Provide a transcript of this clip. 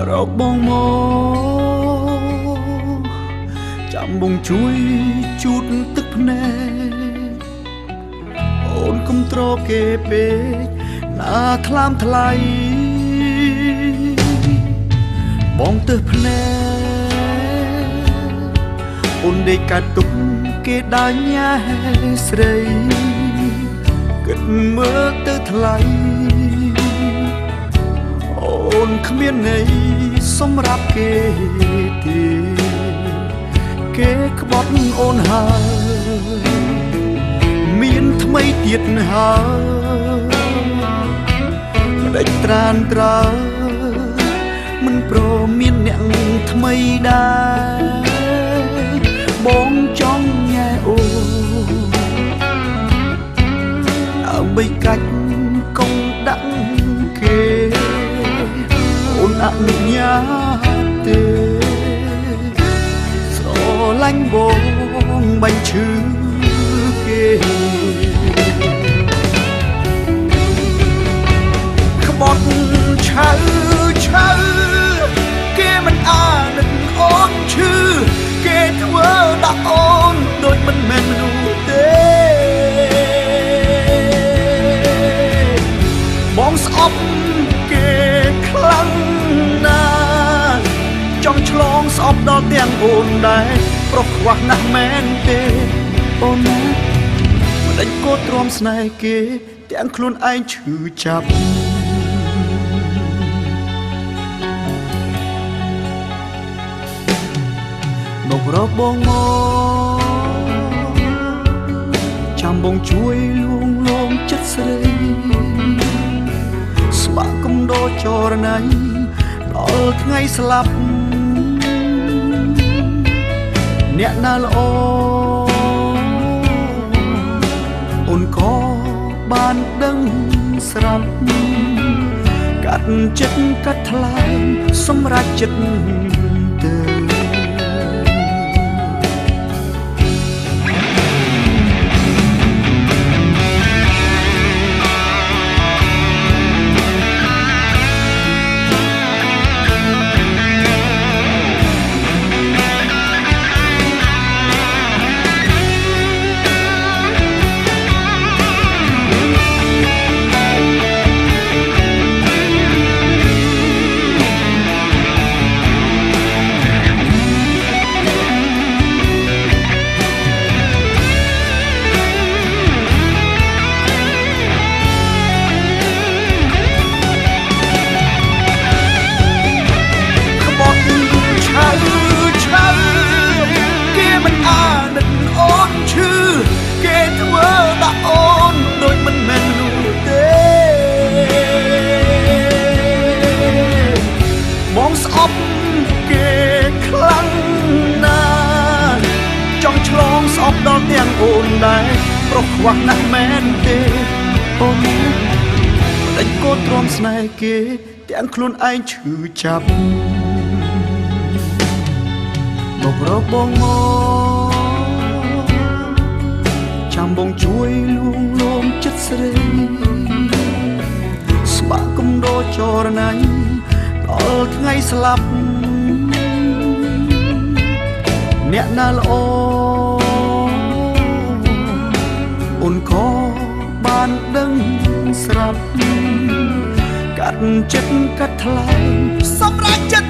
រកបងមកចាំបងជួយជូតទឹកភ្នែកអូនកុំត្រគេពេកណាថ្លាមថ្លៃបងទើសភ្នែកអូនដេកកាត់ទុកគេដាញ់ញ៉ែស្រីគិតមើលទៅថ្លៃអូនគ្មានន័យសម្រាប់គេទេគេក្បត់អូនហើយមានថ្មីទៀតហើយដេចត្រានត្រើមិនព្រមមានអ្នកថ្មីដែរបងចង់ញ៉ែអូដើម្បីកាច់កុំដាក់គេអូនអនុញ្ញាតទេស្រឡាញ់បងបាញ់ឈឺគេក្បត់ឆៅគេមិនអានឹងអូនឈឺគេធ្វើដាក់អូនដូចមិនមែនមនុស្សទេបងស្អប់គេខ្លាំងណាស់ចង់ឆ្លងស្អប់ដល់ទាំងអូនដែរប្រុសខ្វះណាស់មែនទេអូនណាមិនដេញកោតទ្រាំស្នេហ៍គេទាំងខ្លួនឯងឈឺចាប់មករកបងមកចាំបងជួយលួងលោមចិត្តស្រីស្បាក់កំដោចរណៃដល់ថ្ងៃស្លាប់អ្នកណាល្អអូនក៏បានដឹងស្រាប់កាត់ចិត្តកាត់ថ្លើមសម្រាប់ចិត្តទៅគេមិនអានឹងអូនឈឺគេធ្វើដាក់អូនដូចមិនមែនមនុស្សទេបងស្អប់គេខ្លាំងណាស់ចង់ឆ្លងស្អប់ដល់ទាំងអូនដែរប្រុសខ្វះណាស់មែនទេអូនមិនដេញកោតទ្រាំស្នេហ៍គេទាំងខ្លួនឯងឈឺចាប់មករកបងមកចាំបងជួយលួងលោមចិត្តស្រីស្បាក់កំដោចរណៃដល់ថ្ងៃស្លាប់អ្នកណាល្អអូនក៏បានដឹងស្រាប់កាត់ចិត្តកាត់ថ្លើមសម្រាប់ចិត្ត